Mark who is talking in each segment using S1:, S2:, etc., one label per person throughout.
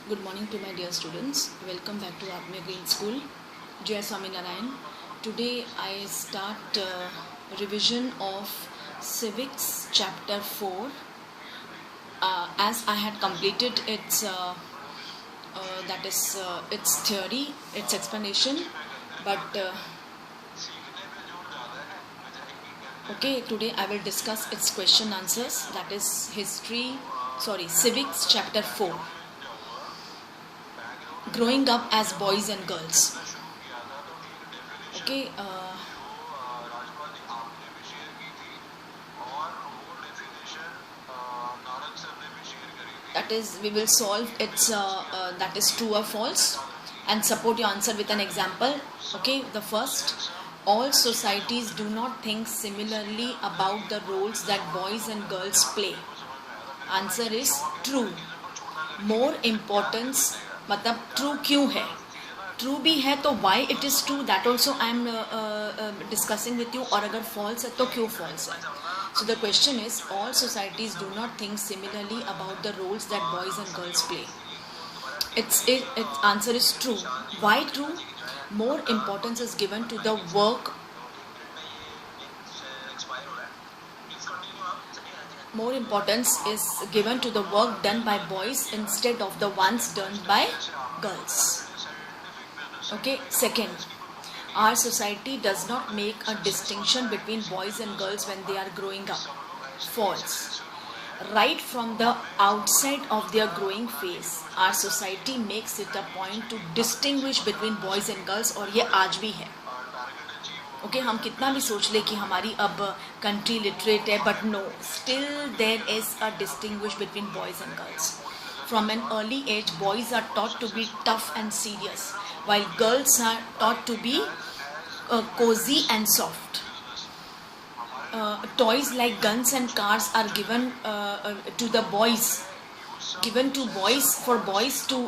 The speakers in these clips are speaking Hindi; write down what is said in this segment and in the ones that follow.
S1: Good morning to my dear students. Welcome back to Atmaya Green School. Jai Swaminarayan. Today I start revision of Civics Chapter 4. As I had completed its theory, its explanation, but okay, today I will discuss its question answers. That is Civics Chapter 4. Growing up as boys and girls. Okay, that is, we will solve its that is true or false, and support your answer with an example. Okay, the first, all societies do not think similarly about the roles that boys and girls play. Answer is true. More importance, मतलब ट्रू क्यों है, ट्रू भी है तो why it is true, that also I am discussing with you, और अगर फॉल्स है तो क्यों फॉल्स है. So the question is, all societies do not think similarly about the roles that boys and girls play. Its answer is true. Why true? More importance is given to the work. More importance is given to the work done by boys instead of the ones done by girls. Okay, second, our society does not make a distinction between boys and girls when they are growing up. False. Right from the outset of their growing phase, our society makes it a point to distinguish between boys and girls, और ये आज भी है. ओके, हम कितना भी सोच ले कि हमारी अब कंट्री लिटरेट है, but no, still there is a distinguish between boys and girls. From an early age, boys are taught to be tough and serious, while girls are taught to be cozy and soft. Toys like guns and cars are given to the boys, given to boys for boys to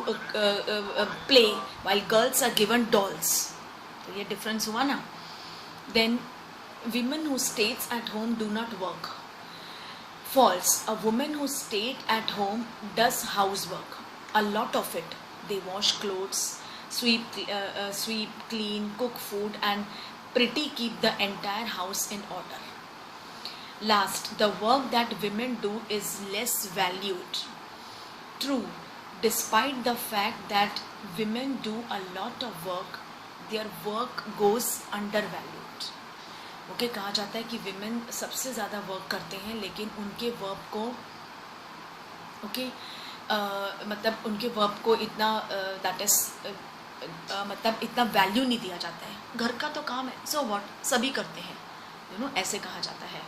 S1: play, while girls are given dolls. तो ये डिफरेंस हुआ ना. Then, women who stays at home do not work. False. A woman who stayed at home does housework, a lot of it. They wash clothes, sweep, clean, cook food, and pretty keep the entire house in order. Last, the work that women do is less valued. True. Despite the fact that women do a lot of work, their work goes undervalued. Okay, कहा जाता है कि विमेन सबसे ज़्यादा वर्क करते हैं, लेकिन उनके वर्क को मतलब उनके वर्क को इतना दैट इज मतलब इतना वैल्यू नहीं दिया जाता है. घर का तो काम है, सो व्हाट, सभी करते हैं, यू नो, ऐसे कहा जाता है.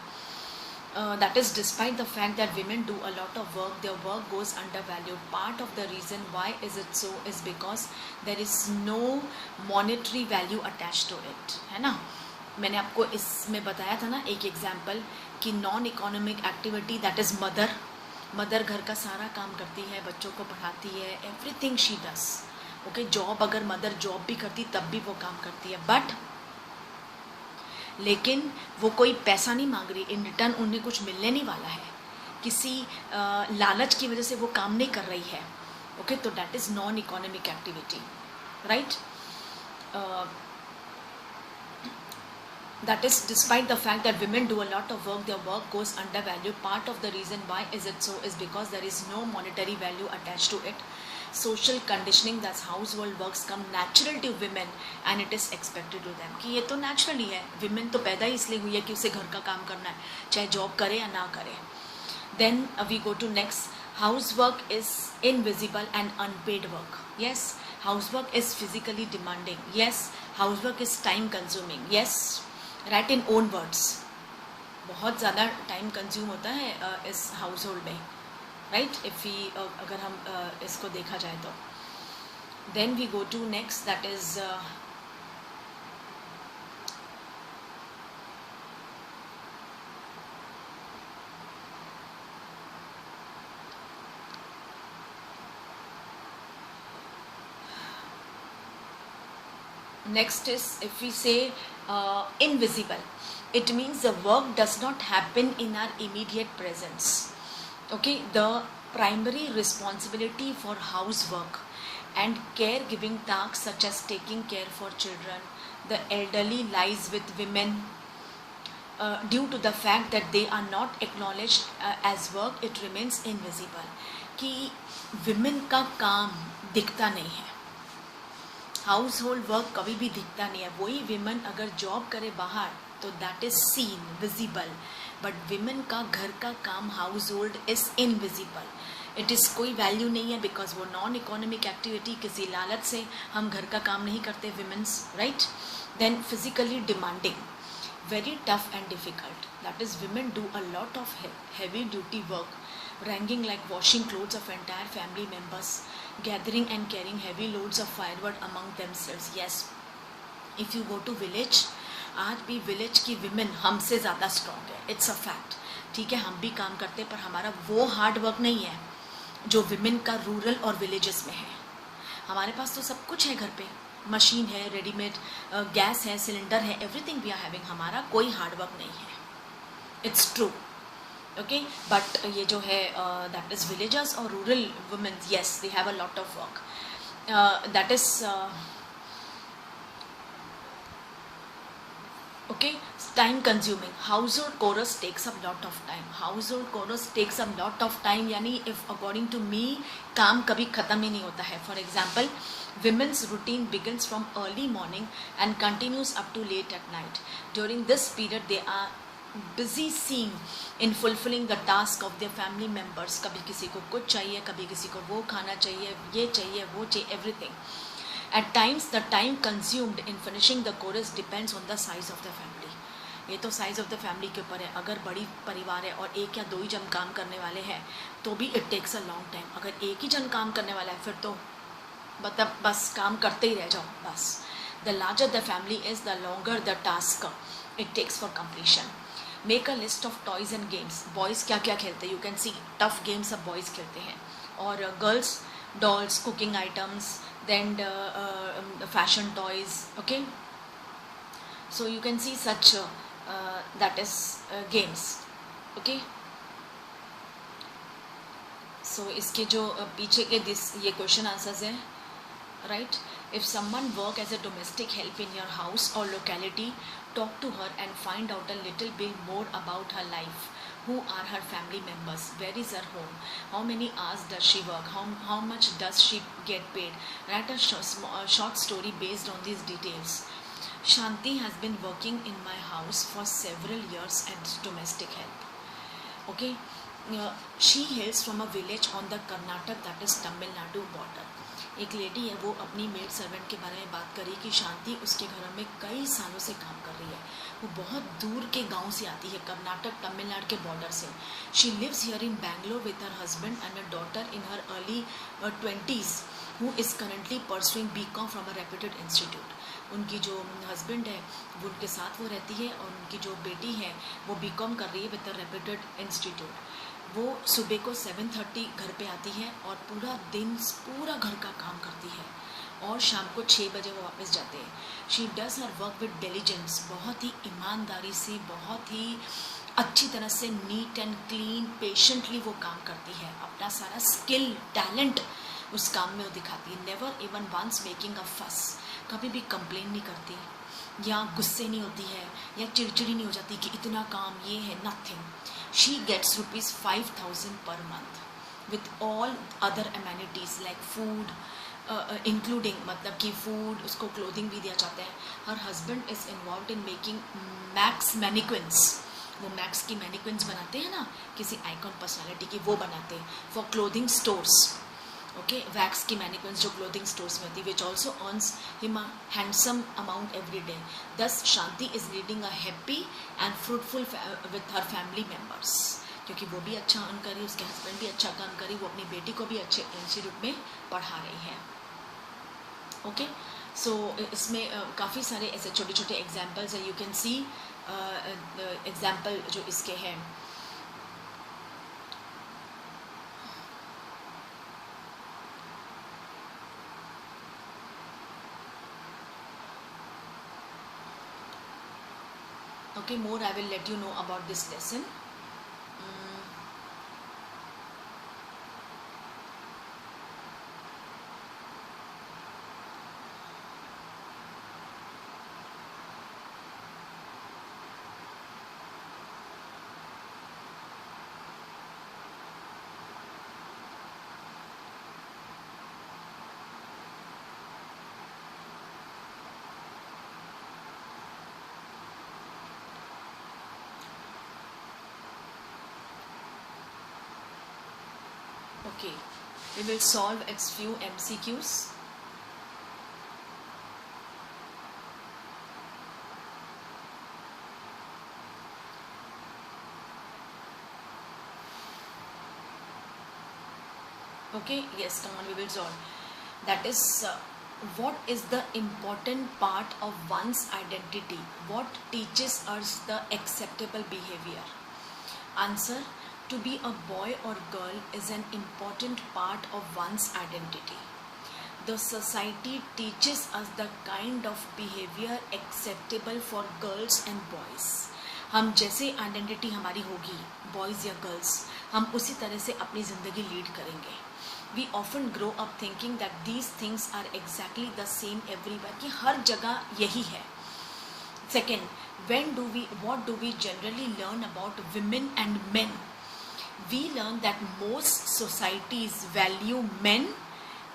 S1: That is, despite the fact that women do a lot of work, their work goes undervalued. Part of the reason why is it so is because there is no monetary value attached to it, है ना. मैंने आपको इसमें बताया था ना एक एग्जाम्पल कि non economic activity, that is mother घर का सारा काम करती है, बच्चों को पढ़ाती है, everything she does. Okay, job, अगर मदर जॉब भी करती तब भी वो काम करती है, बट लेकिन वो कोई पैसा नहीं मांग रही, इन रिटर्न उन्हें कुछ मिलने नहीं वाला है, किसी लालच की वजह से वो काम नहीं कर रही है. ओके, तो that is non economic activity, right. That is, despite the fact that women do a lot of work, their work goes undervalued. Part of the reason why is it so is because there is no monetary value attached to it. Social conditioning, that's household works, come natural to women and it is expected to them. कि ये तो naturally है, women तो पैदा ही इसलिए हुई है कि उसे घर का काम करना है, चाहे जॉब करे या ना करे. Then we go to next. Housework is invisible and unpaid work. Yes, housework is physically demanding. Yes, housework is time consuming. Yes, right in own words, बहुत ज़्यादा टाइम कंज्यूम होता है इस हाउस होल्ड में, राइट. इफ़ वी अगर हम इसको देखा जाए तो then we go to next, that is next is, if we say invisible, it means the work does not happen in our immediate presence. Okay, the primary responsibility for housework and caregiving tasks such as taking care for children, the elderly lies with women due to the fact that they are not acknowledged as work, it remains invisible. कि women का काम दिखता नहीं है, हाउस होल्ड वर्क कभी भी दिखता नहीं है. वही विमेन अगर जॉब करे बाहर तो that is seen visible, but women का घर का काम house hold is invisible. It is कोई वैल्यू नहीं है बिकॉज वो नॉन इकोनॉमिक एक्टिविटी, किसी लालच से हम घर का काम नहीं करते women's, right. Then physically demanding, very tough and difficult. That is, women do a lot of heavy duty work, ranging like washing clothes of entire family members, gathering and carrying heavy loads of firewood among themselves. Yes, if you go to village, आज भी विलेज की विमेन हमसे ज़्यादा स्ट्रॉन्ग है. It's a fact. ठीक है, हम भी काम करते पर हमारा वो हार्ड वर्क नहीं है जो विमेन का रूरल और विलेजेस में है. हमारे पास तो सब कुछ है घर पे, मशीन है, रेडीमेड गैस है, सिलेंडर है, एवरीथिंग वी आर हैविंग. हमारा कोई हार्ड वर्क नहीं है. It's true. ओके, बट ये जो है दैट इज विलेजर्स और rural women, yes they have a lot of work. That is okay, time consuming. Household chorus takes up lot of time. Household chorus takes up lot of time, यानी if according to me काम कभी ख़त्म ही नहीं होता है. For example, women's routine begins from early morning and continues up to late at night. During this period they are busy seeing in fulfilling the task of their family members. कभी किसी को कुछ चाहिए, कभी किसी को वो खाना चाहिए, ये चाहिए, वो चाहिए, everything. At times the time consumed in finishing the chorus depends on the size of the family. ये तो साइज ऑफ द फैमिली के ऊपर है. अगर बड़ी परिवार है और एक या दो ही जन काम करने वाले हैं तो भी it takes a long time. अगर एक ही जन काम करने वाला है फिर तो मतलब बस काम करते ही रह जाओ बस. The larger the family is the longer the task it takes for completion. Make a list of toys and games. Boys क्या क्या खेलते हैं, you can see tough games सब बॉयज़ खेलते हैं, और girls dolls, cooking items, then fashion toys. Okay, so you can see such that is games. Okay, so इसके जो पीछे के ये question answers हैं, right. If someone work as a domestic help in your house or locality, talk to her and find out a little bit more about her life. Who are her family members? Where is her home? How many hours does she work? How much does she get paid? Write a short story based on these details. Shanti has been working in my house for several years as domestic help. Okay, she hails from a village on the Karnataka, that is Tamil Nadu border. एक लेडी है, वो अपनी मेड सर्वेंट के बारे में बात करी कि शांति उसके घर में कई सालों से काम कर रही है. वो बहुत दूर के गांव से आती है, कर्नाटक तमिलनाडु के बॉर्डर से. She lives here in Bangalore with her husband and a daughter in her early 20s who is currently pursuing BCom from a reputed institute. उनकी जो हस्बैंड है वो उनके साथ वो रहती है, और उनकी जो बेटी है वो बीकॉम कर रही है विद अ रेप्यूटेड इंस्टीट्यूट. वो सुबह को 7:30 घर पे आती है और पूरा दिन पूरा घर का काम करती है, और शाम को 6 बजे वो वापस जाते हैं. She does her work with diligence. बहुत ही ईमानदारी से, बहुत ही अच्छी तरह से, नीट एंड क्लीन, पेशेंटली वो काम करती है. अपना सारा स्किल, टैलेंट उस काम में वो दिखाती है. Never even once making a fuss. कभी भी कंप्लेन नहीं करती, या गुस्से नहीं होती है, या चिड़चिड़ी नहीं हो जाती कि इतना काम ये है. Nothing. She gets ₹5,000 per month with all other amenities like food, including मतलब कि फूड, उसको क्लोथिंग भी दिया जाता है. हर husband is involve in making wax mannequins. वो मैक्स की मैनिक्विन्स बनाते हैं ना, किसी आइकॉन पर्सनालिटी की, वो बनाते हैं for clothing stores. Okay, wax की मैनिक्विन्स जो क्लोथिंग स्टोर्स में होती, which also earns him a handsome amount every day. Thus Shanti is leading a happy and fruitful with her family members. क्योंकि वो भी अच्छा अर्न करी, उसके हस्बैंड भी अच्छा काम करी, वो अपनी बेटी को भी अच्छे इंस्टीट्यूट में पढ़ा रही है. ओके, सो इसमें काफ़ी सारे ऐसे छोटे छोटे एग्जाम्पल्स है. यू कैन सी एग्जाम्पल जो इसके हैं. Okay, more I will let you know about this lesson. Okay, we will solve its few MCQs. Okay, yes, come on, we will solve. That is, what is the important part of one's identity? What teaches us the acceptable behavior? Answer: to be a boy or girl is an important part of one's identity. The society teaches us the kind of behavior acceptable for girls and boys. हम जैसे आइडेंटिटी हमारी होगी बॉयज़ या गर्ल्स, हम उसी तरह से अपनी ज़िंदगी लीड करेंगे. We often grow up thinking that these things are exactly the same everywhere, कि हर जगह यही है. Second, what do we generally learn about women and men? We learn that most societies value men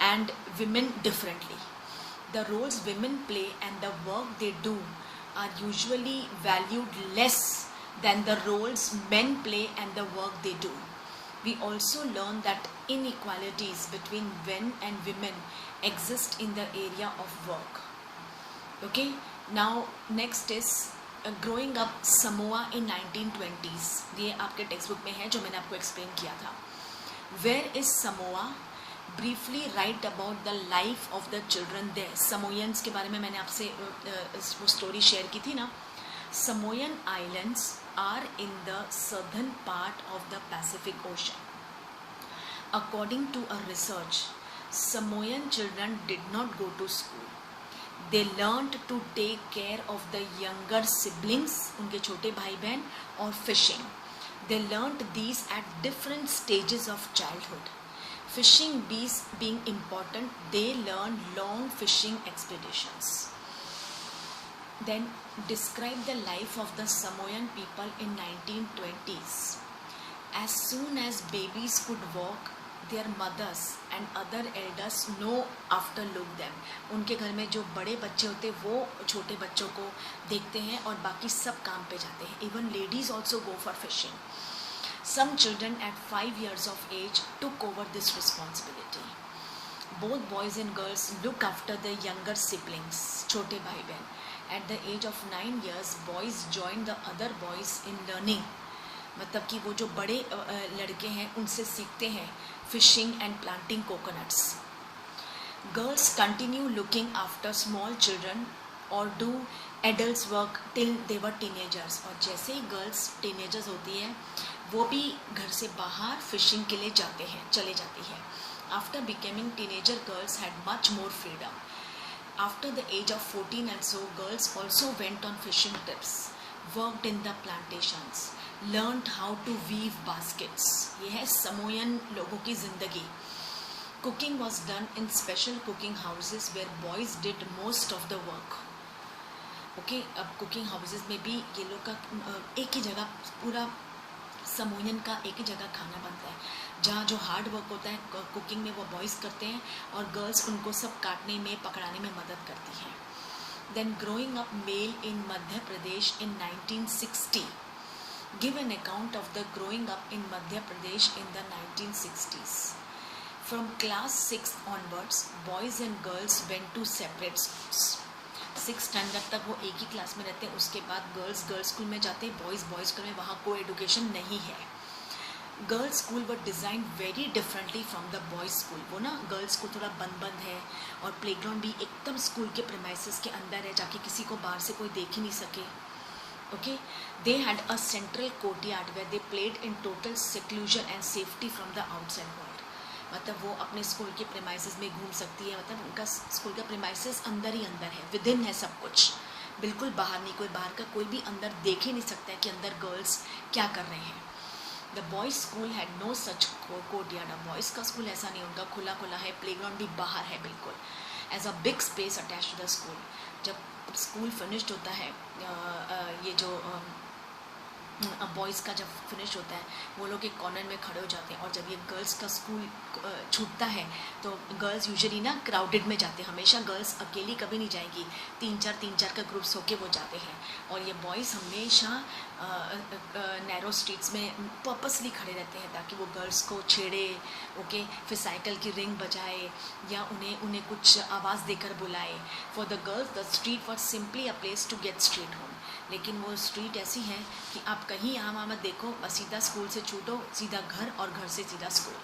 S1: and women differently. The roles women play and the work they do are usually valued less than the roles men play and the work they do. We also learn that inequalities between men and women exist in the area of work. Okay, now next is growing up Samoa in 1920s. ये आपके टेक्स्ट बुक में है जो मैंने आपको एक्सप्लेन किया था. Where is Samoa? Briefly write about the life of the children there. Samoans के बारे में मैंने आपसे वो स्टोरी शेयर की थी ना. Samoan Islands are in the southern part of the Pacific Ocean. According to a research, Samoan children did not go to school. They learned to take care of the younger siblings, उनके छोटे भाई बहन, और fishing. They learned these at different stages of childhood. Fishing being important, they learned long fishing expeditions. Then describe the life of the Samoan people in 1920s. As soon as babies could walk, their mothers and other elders know after look them. उनके घर में जो बड़े बच्चे होते हैं वो छोटे बच्चों को देखते हैं और बाकी सब काम पे जाते हैं. Even ladies also go for fishing. Some children at 5 years of age took over this responsibility. Both boys and girls look after their younger siblings, छोटे भाई बहन. At the age of 9 years, boys join the other boys in learning. मतलब कि वो जो बड़े लड़के हैं उनसे सीखते हैं fishing and planting coconuts. Girls continue looking after small children or do adults work till they were teenagers. और जैसे ही girls teenagers होती हैं वो भी घर से बाहर fishing के लिए चले जाती है. After becoming teenager, girls had much more freedom. After the age of 14 and so, girls also went on fishing trips, worked in the plantations, learned how to weave baskets. ये है Samoan लोगों की ज़िंदगी. Cooking was done in special cooking houses where boys did most of the work. Okay, अब cooking houses में भी ये लोग का एक ही जगह पूरा समोयन का एक ही जगह खाना बनता है, जहाँ जो हार्ड वर्क होता है कुकिंग में वो बॉयज़ करते हैं और गर्ल्स उनको सब काटने में पकड़ाने में मदद करती हैं. Then growing up male in Madhya Pradesh in 1960. Give an account of the growing up in Madhya Pradesh in the 1960s. From class 6 onwards boys and girls went to separate schools. 6th standard तक वो एक ही क्लास में रहते हैं. उसके बाद गर्ल्स स्कूल में जाते हैं, बॉयज़ स्कूल में. वहाँ को एडुकेशन नहीं है. Girls school were design very differently from the boys school. वो ना गर्ल्स स्कूल थोड़ा बंद है और प्लेग्राउंड भी एकदम स्कूल के प्रीमाइसेस के अंदर है, जाके किसी को बाहर से कोई देख ही नहीं सके. Okay, they had a central courtyard where they played in total seclusion and safety from the outside world. मतलब वो अपने स्कूल के प्रीमाइसेस में घूम सकती है. मतलब उनका स्कूल का प्रीमाइसेस अंदर ही अंदर है, विद इन है सब कुछ, बिल्कुल बाहर नहीं. कोई बाहर का कोई भी अंदर देख ही नहीं सकता है कि अंदर गर्ल्स क्या कर रहे हैं. The boys school had no such courtyard. Boys का स्कूल ऐसा नहीं, उनका खुला है, प्लेग्राउंड भी बाहर है बिल्कुल. As a big space attach to the school. जब स्कूल फिनिश्ड होता है, ये जो बॉयज़ का जब फिनिश होता है वो लोग एक कॉर्नर में खड़े हो जाते हैं, और जब ये गर्ल्स का स्कूल छूटता है तो गर्ल्स यूजुअली ना क्राउडेड में जाते हैं, हमेशा गर्ल्स अकेली कभी नहीं जाएगी, तीन चार का ग्रुप्स होके वो जाते हैं, और ये बॉयज़ हमेशा नैरो स्ट्रीट्स में पर्पसली खड़े रहते हैं ताकि वो गर्ल्स को छेड़े, ओके, फिर साइकिल की रिंग बजाए या उन्हें कुछ आवाज़ देकर बुलाए। For the girls the street was simply a place to get straight home, लेकिन वो स्ट्रीट ऐसी है कि आप कहीं यहाँ वहाँ मत देखो, बस सीधा स्कूल से छूटो, सीधा घर, और घर से सीधा school.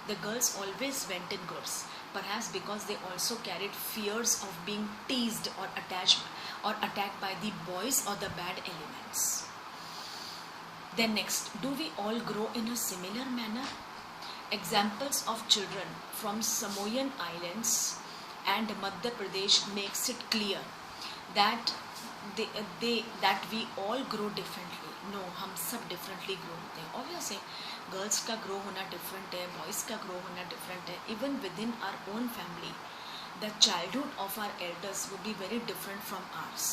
S1: The girls always went in groups, perhaps because they also carried fears of being teased or attacked by the boys or the bad elements. Then next, do we all grow in a similar manner? Examples of children from Samoan Islands and Madhya Pradesh makes it clear that that we all grow differently. No, हम सब differently grow होते हैं. Obvious है, गर्ल्स का ग्रो होना डिफरेंट है, बॉयज़ का ग्रो होना डिफरेंट है. Even within our own family the childhood of our elders would be very different from ours.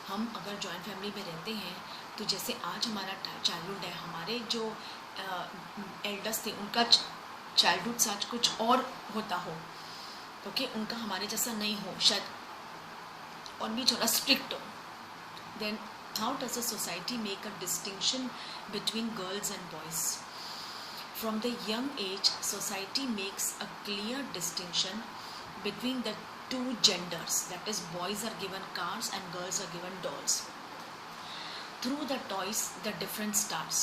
S1: हम अगर जॉइंट फैमिली में रहते हैं तो जैसे आज हमारा चाइल्डहुड है, हमारे जो एल्डर्स थे उनका चाइल्डहुड आज कुछ और होता हो, ओके, उनका हमारे जैसा नहीं हो शायद, और भी थोड़ा स्ट्रिक्ट हो. Then how does a society make a distinction between girls and boys? From the young age, society makes a clear distinction between the two genders, that is, boys are given cars and girls are given dolls. Through the toys, the difference starts.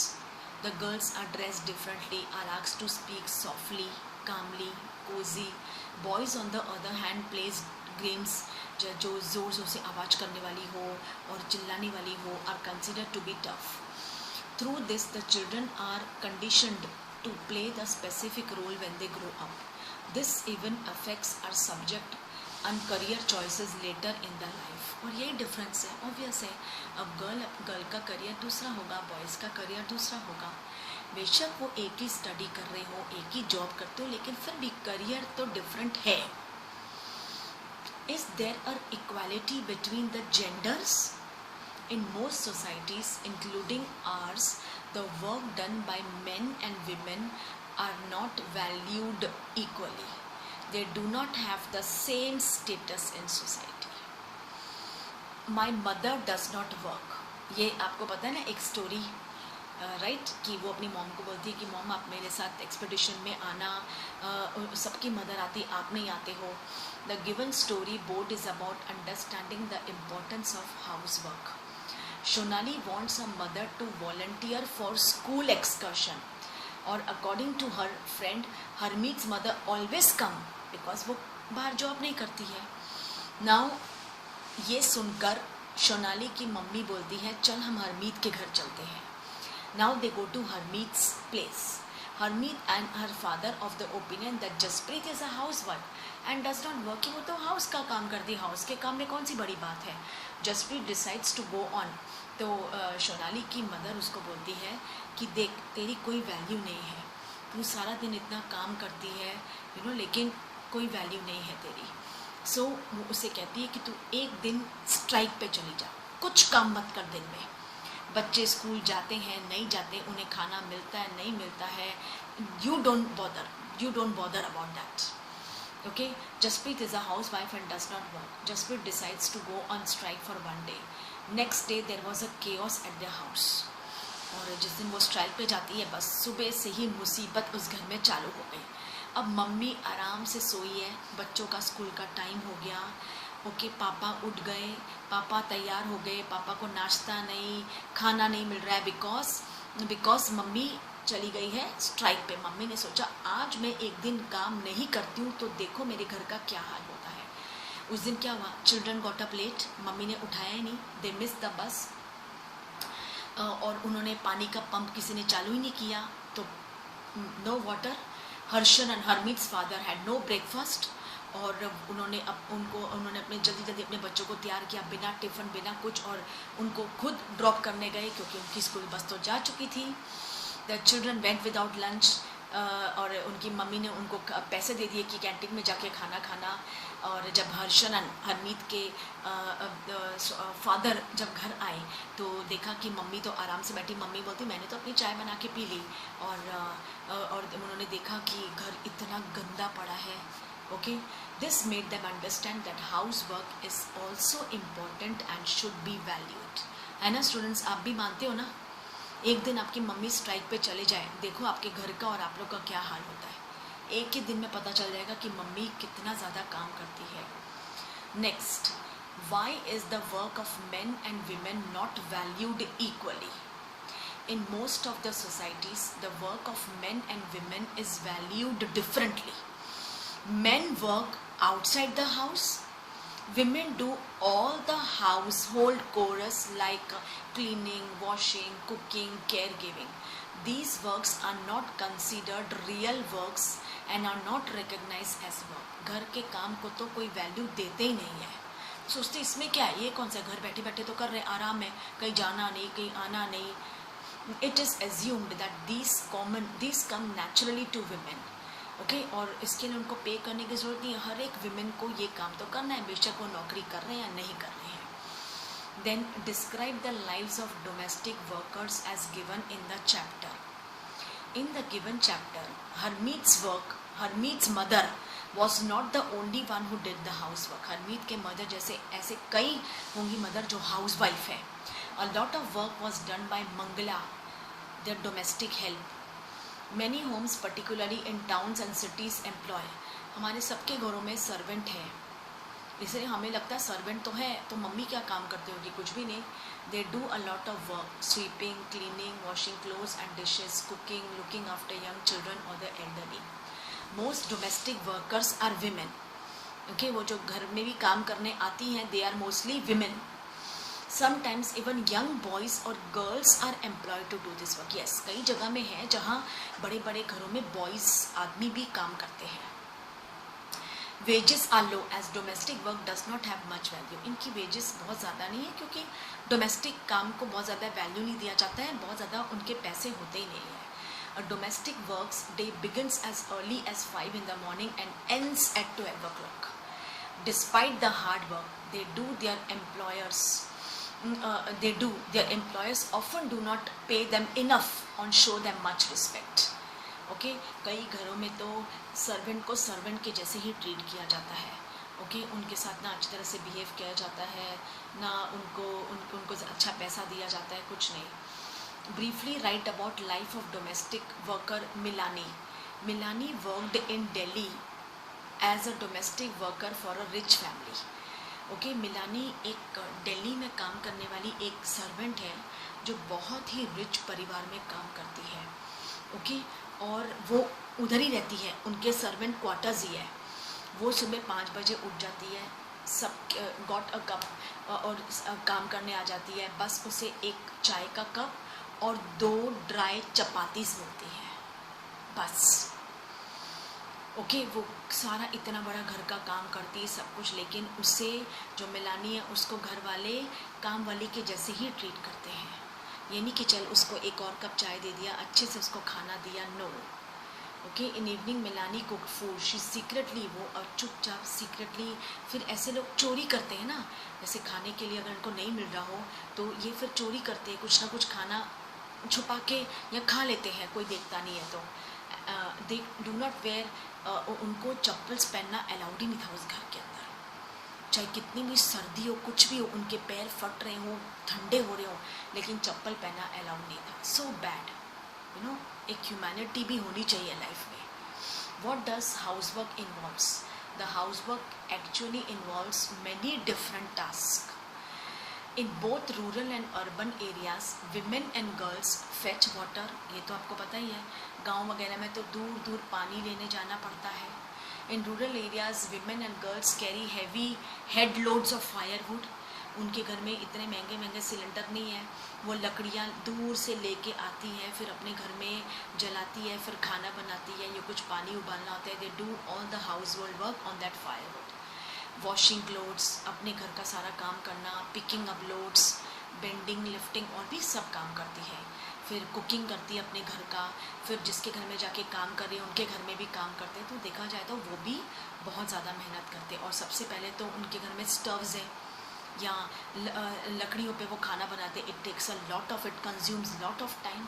S1: The girls are dressed differently, are asked to speak softly, calmly, cozy. Boys on the other hand plays games जो ज़ोर ज़ोर से आवाज़ करने वाली हो और चिल्लाने वाली हो, are considered to be tough. Through this the children are conditioned to play the specific role when they grow up. This even affects our subject and career choices later in the life. और यही डिफरेंस है, ऑब्वियस है. अब गर्ल का करियर दूसरा होगा, बॉयज़ का करियर दूसरा होगा. बेशक वो एक ही स्टडी कर रहे हो, एक ही जॉब करते हो, लेकिन फिर भी करियर तो डिफरेंट है. Is there an equality between the genders? In most societies, including ours, the work done by men and women are not valued equally. They do not have the same status in society. My mother does not work. ये आपको पता है ना एक स्टोरी, राइट, कि वो अपनी मॉम को बोलती है कि मॉम आप मेरे साथ एक्सपेडिशन में आना, सबकी मदर आती, आप नहीं आते हो. The given story board is about understanding the importance of housework. Shonali wants her mother to volunteer for school excursion, or according to her friend, Harmeet's mother always come because वो बाहर जॉब नहीं करती है. Now ये सुनकर शोनाली की मम्मी बोलती है चल हम हरमीत के घर चलते हैं. Now they go to Harmeet's place. Harmeet and her father of the opinion that Jaspreet is a housewife and does not work. वो तो हाउस का काम करती है, हाउस के काम में कौन सी बड़ी बात है. Jaspreet decides to go on. तो शोनाली की मदर उसको बोलती है कि देख तेरी कोई वैल्यू नहीं है, तू सारा दिन इतना काम करती है, लेकिन कोई वैल्यू नहीं है तेरी. सो वो उसे कहती है कि तू एक दिन स्ट्राइक पे चली जा, कुछ काम मत कर दिन में. बच्चे स्कूल जाते हैं नहीं जाते, उन्हें खाना मिलता है नहीं मिलता है, you don't bother about that. Okay, Jaspreet is a housewife and does not work. Jaspreet decides to go on strike for one day. Next day there was a chaos at their house. और जिस दिन वो स्ट्राइक पे जाती है बस सुबह से ही मुसीबत उस घर में चालू हो गई. अब मम्मी आराम से सोई है, बच्चों का स्कूल का टाइम हो गया. ओके, पापा उठ गए, पापा तैयार हो गए, पापा को नाश्ता नहीं, खाना नहीं मिल रहा है बिकॉज मम्मी चली गई है स्ट्राइक पे. मम्मी ने सोचा आज मैं एक दिन काम नहीं करती हूँ तो देखो मेरे घर का क्या हाल होता है. उस दिन क्या हुआ, children got up late, mummy ने उठाया ही नहीं, दे मिस द बस. और उन्होंने पानी का पंप किसी ने चालू ही नहीं किया, तो no water. Harshan and Harmeet's father had no breakfast. और उन्होंने अपने जल्दी अपने बच्चों को तैयार किया बिना टिफ़िन बिना कुछ, और उनको खुद ड्रॉप करने गए क्योंकि उनकी स्कूल बस तो जा चुकी थी. The children went without lunch. और उनकी मम्मी ने उनको पैसे दे दिए कि कैंटीन में जाके खाना खाना। और जब हरमीत के फादर जब घर आए तो देखा कि मम्मी तो आराम से बैठी। मम्मी बोलती मैंने तो अपनी चाय बना के पी ली, और उन्होंने देखा कि घर इतना गंदा पड़ा है। Okay, this made them understand that house work is also important and should be valued. है ना स्टूडेंट्स, आप भी मानते हो ना? एक दिन आपकी मम्मी स्ट्राइक पे चले जाए, देखो आपके घर का और आप लोग का क्या हाल होता है। एक ही दिन में पता चल जाएगा कि मम्मी कितना ज़्यादा काम करती है। Next, why is the work of men and women not valued equally? In most of the societies, the work of men and women is valued differently. Men work outside the house. Women do all the household chores like cleaning, washing, cooking, caregiving. These works are not considered real works and are not recognized as work. घर के काम को तो कोई वैल्यू देते ही नहीं है। सोचते इसमें क्या है, ये कौन सा घर बैठे बैठे तो कर रहे, आराम है, कहीं जाना नहीं, कहीं आना नहीं। It is assumed that these come naturally to women. Okay, और इसके लिए उनको पे करने की जरूरत नहीं है। हर एक विमेन को ये काम तो करना है, बेशक वो नौकरी कर रहे हैं या नहीं कर रहे हैं। Then describe the lives of domestic workers as given in the chapter. In the given chapter, Harmeet's mother was not the only one who did the house work. Harmeet के मदर जैसे ऐसे कई होंगी मदर जो हाउस वाइफ है। A lot of work was done by Mangala, their domestic help. Many homes, particularly in towns and cities, employ. हमारे सबके घरों में सर्वेंट है, इसलिए हमें लगता है सर्वेंट तो है तो मम्मी क्या काम करते होगी, कुछ भी नहीं। They do a lot of work: sweeping, cleaning, washing clothes and dishes, cooking, looking after young children or the elderly. Most domestic workers are women. Okay, वो जो घर में भी काम करने आती हैं, they are mostly women. Sometimes even young boys or girls are employed to do this work. Yes, कई जगह में है जहाँ बड़े बड़े घरों में बॉयज़ आदमी भी काम करते हैं। Wages are low as domestic work does not have much value. इनकी wages बहुत ज़्यादा नहीं है क्योंकि डोमेस्टिक काम को बहुत ज़्यादा वैल्यू नहीं दिया जाता है, बहुत ज़्यादा उनके पैसे होते ही नहीं है। A domestic works day begins as early as 5 in the morning and ends at 12 o'clock. Despite the hard work their employers often do not pay them enough or show them much respect. Okay, कई घरों में तो सर्वेंट को सर्वेंट के जैसे ही ट्रीट किया जाता है। ओके, उनके साथ ना अच्छी तरह से बिहेव किया जाता है, ना उनको अच्छा पैसा दिया जाता है, कुछ नहीं। Briefly write about life of domestic worker Milani. Milani worked in Delhi as a domestic worker for a rich family. Okay, Milani एक दिल्ली में काम करने वाली एक सर्वेंट है जो बहुत ही रिच परिवार में काम करती है। ओके, और वो उधर ही रहती है, उनके सर्वेंट क्वार्टर्स ही है। वो सुबह 5 बजे उठ जाती है, सब गॉट अ कप और काम करने आ जाती है। बस उसे एक चाय का कप और 2 ड्राई चपातीस मिलती है, बस। ओके, वो सारा इतना बड़ा घर का काम करती है सब कुछ, लेकिन उसे जो मिलानी है उसको घर वाले काम वाली के जैसे ही ट्रीट करते हैं। ये नहीं कि चल उसको एक और कप चाय दे दिया, अच्छे से उसको खाना दिया, no. Okay, in evening Milani cook food, she secretly, वो और चुपचाप सीक्रेटली। फिर ऐसे लोग चोरी करते हैं ना, जैसे खाने के लिए अगर उनको नहीं मिल रहा हो तो ये फिर चोरी करते हैं, कुछ ना कुछ खाना छुपा के या खा लेते हैं, कोई देखता नहीं है तो। दे डू नॉट वेयर, उनको चप्पल्स पहनना अलाउड ही नहीं था उस घर के अंदर, चाहे कितनी भी सर्दी हो, कुछ भी हो, उनके पैर फट रहे हो, ठंडे हो रहे हो, लेकिन चप्पल पहनना अलाउड नहीं था। सो बैड, यू नो, एक ह्यूमैनिटी भी होनी चाहिए लाइफ में। What does house work involves? The house work actually involves many different task. In both rural and urban areas women and girls fetch water. ये तो आपको पता ही है, गांव वगैरह में तो दूर दूर पानी लेने जाना पड़ता है। In rural areas women and girls carry heavy head loads of firewood. उनके घर में इतने महंगे महंगे सिलेंडर नहीं है, वो लकड़ियाँ दूर से लेके आती हैं, फिर अपने घर में जलाती है, फिर खाना बनाती है, या कुछ पानी उबालना होता है। They do all the house hold work on that firewood. Washing clothes, अपने घर का सारा काम करना, picking up loads, bending, lifting और भी सब काम करती है। फिर कुकिंग करती है अपने घर का, फिर जिसके घर में जाके काम कर रही है उनके घर में भी काम करते हैं। तो देखा जाए तो वो भी बहुत ज़्यादा मेहनत करते हैं। और सबसे पहले तो उनके घर में स्टव्स हैं या लकड़ियों पे वो खाना बनाते। It takes a lot of, it consumes lot of time.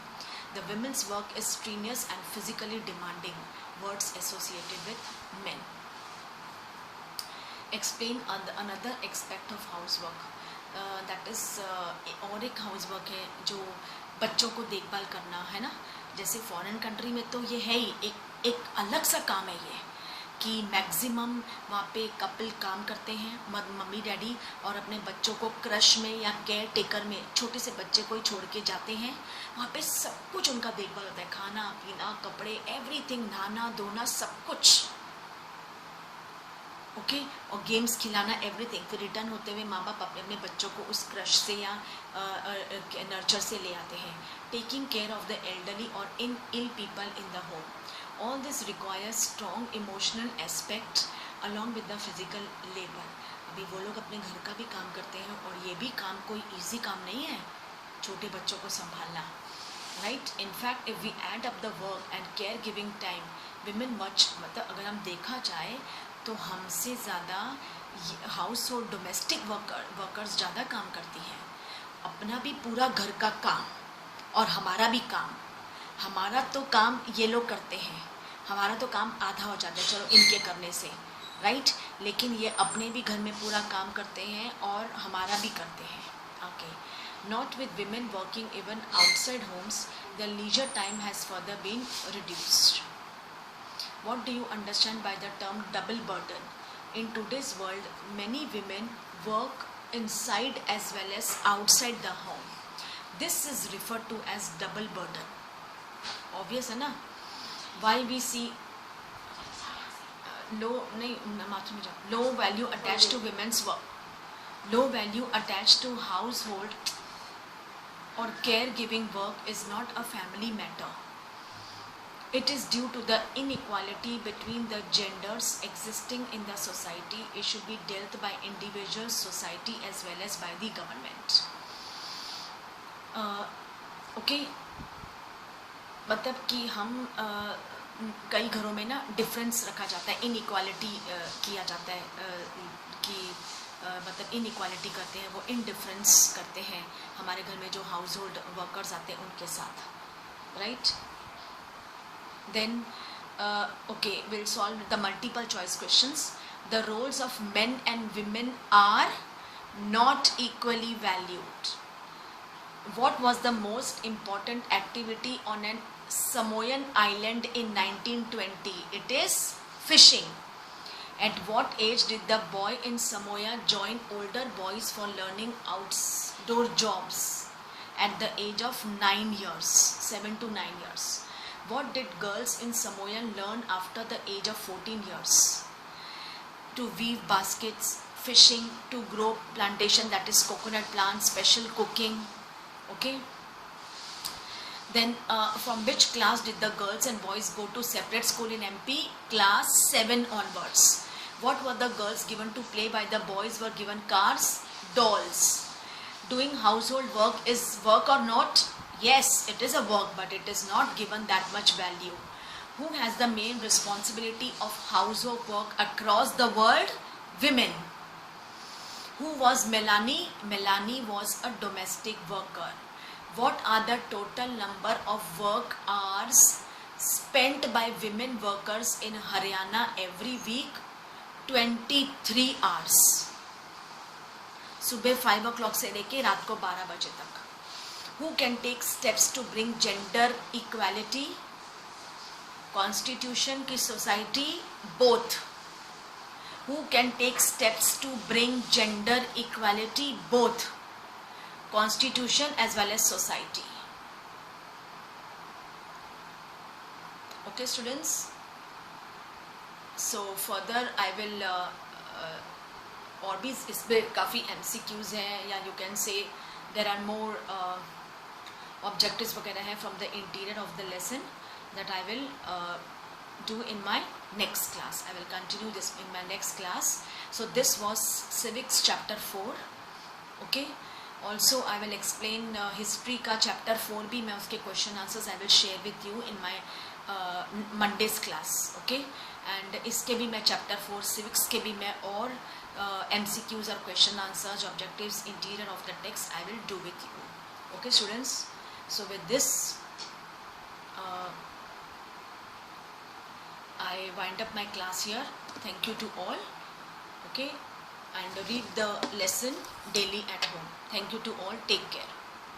S1: The women's work is strenuous and physically demanding, words associated with men. Explain another aspect of housework. That is और एक हाउसवर्क है जो बच्चों को देखभाल करना है ना. जैसे फॉरेन कंट्री में तो ये है ही, एक अलग सा काम है ये, कि मैक्सिमम वहाँ पे कपल काम करते हैं, मम्मी डैडी, और अपने बच्चों को क्रश में या केयर टेकर में छोटे से बच्चे को ही छोड़ के जाते हैं. वहाँ पे सब कुछ उनका देखभाल होता है, खाना पीना, कपड़े, एवरीथिंग, नहाना धोना, सब कुछ. ओके और गेम्स खिलाना, एवरीथिंग. फिर रिटर्न होते हुए माँ बाप अपने अपने बच्चों को उस क्रश से या नर्चर से ले आते हैं. Taking care of the elderly और ill people in the home. All this requires strong emotional aspect along with the physical labor. अभी वो लोग अपने घर का भी काम करते हैं और ये भी काम कोई easy काम नहीं है, छोटे बच्चों को संभालना, right? In fact, if we add up the work and caregiving time, women much, मतलब अगर हम देखा जाए तो हमसे ज़्यादा हाउस होल्ड डोमेस्टिक वर्कर्स ज़्यादा काम करती हैं. अपना भी पूरा घर का काम और हमारा भी काम. हमारा तो काम ये लोग करते हैं, हमारा तो काम आधा हो जाता है चलो इनके करने से, राइट. लेकिन ये अपने भी घर में पूरा काम करते हैं और हमारा भी करते हैं. Okay. Not with women working even outside homes, the leisure time has further been reduced. What do you understand by the term double burden? In today's world, many women work inside as well as outside the home. This is referred to as double burden. Obvious है ना? Why we see low value attached to women's work, low value attached to household or caregiving work is not a family matter. It is due to the inequality between the genders existing in the society. It should be dealt by individuals, society as well as by the government. Okay. मतलब कि हम कई घरों में ना डिफरेंस रखा जाता है, इनइक्वालिटी किया जाता है, कि मतलब इनइक्वालिटी करते हैं, वो इनडिफरेंस करते हैं हमारे घर में जो हाउस होल्ड वर्कर्स आते हैं उनके साथ, right. Then okay, we'll solve the multiple choice questions. The roles of men and women are not equally valued. What was the most important activity on an Samoan island in 1920? It is fishing. At what age did the boy in Samoa join older boys for learning outdoor jobs? At the age of 9 years, 7 to 9 years. What did girls in Samoa learn after the age of 14 years? To weave baskets, fishing, to grow plantation, that is coconut plants, special cooking. Okay. Then from which class did the girls and boys go to separate school in MP? Class 7 onwards. What were the girls given to play by the boys were given cars, dolls. Doing household work is work or not? Yes, it is a work, but it is not given that much value. Who has the main responsibility of household work across the world? Women. Who was Melanie? Melanie was a domestic worker. What are the total number of work hours spent by women workers in Haryana every week? 23 hours. सुबह 5 o'clock से लेके रात को 12 बजे तक. Who can take steps to bring gender equality? Constitution की society, both. Who can take steps to bring gender equality? Both. Constitution as well as society. Okay students. So further I will और भी इस पे काफ़ी MCQs हैं, या you can say there are more objectives वगैरह हैं from the interior of the lesson that I will do in my next class. I will continue this in my next class. So this was civics chapter 4. Okay. Also I will explain history का चैप्टर 4 भी मैं उसके question answers I will share with you in my Mondays class. Okay, and इसके भी मैं चैप्टर 4 सिविक्स के भी मैं और MCQs और question answers objectives interior of the text I will do with you. Okay students, so with this I wind up my class here. Thank you to all. Okay, and read the lesson daily at home. Thank you to all. Take care.